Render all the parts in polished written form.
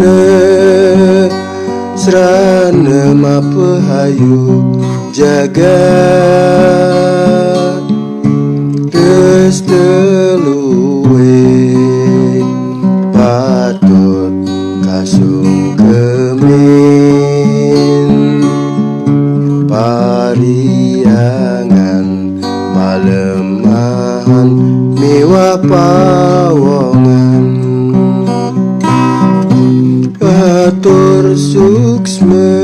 karana srana mapahayu jagat geus teluwe patut kasungkemin pariangan palemahan miwa pawongan atur suksma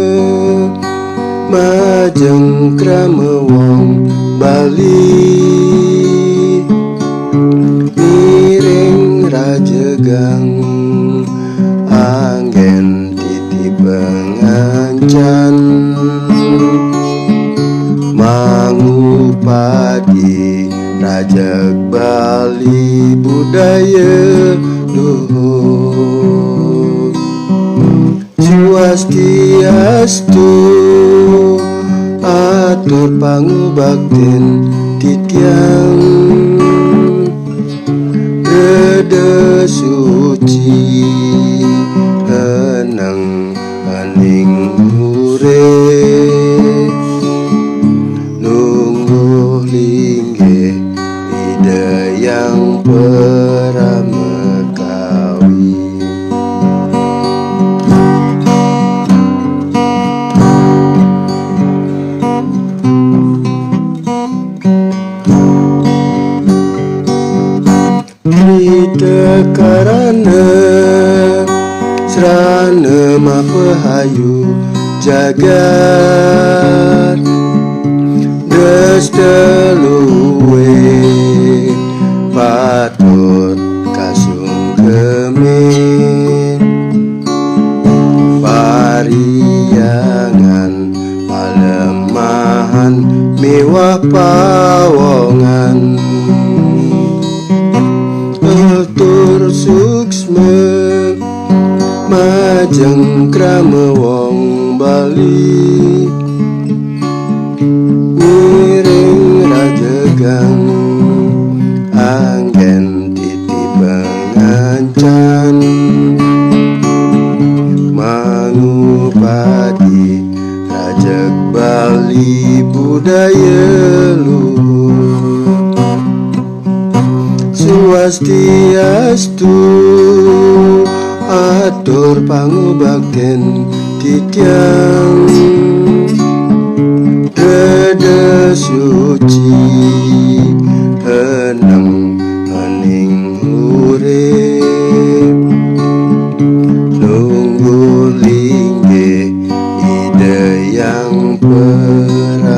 majeng krama wong Bali miring rajegang anggen titi pengancan mangupadi rajag Bali budaya luhur swastiastu atur pangubaktin titiang reda suci henang hening urip lungguh linggih hidayang paramekawi Ida karana srana mapahayu jagat geus teluwe patut kasungkemin pariangan palemahan miwah pawongan atur suksma majeng krama wong Bali miring rajegang anggen titi pengancan mangupadi rajag Bali budaya luhur swastiastu atur pangubaktin titiang reda suci henang hening urip lungguh linggih hidayang paramekawi.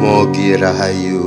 Mogi Rahayu.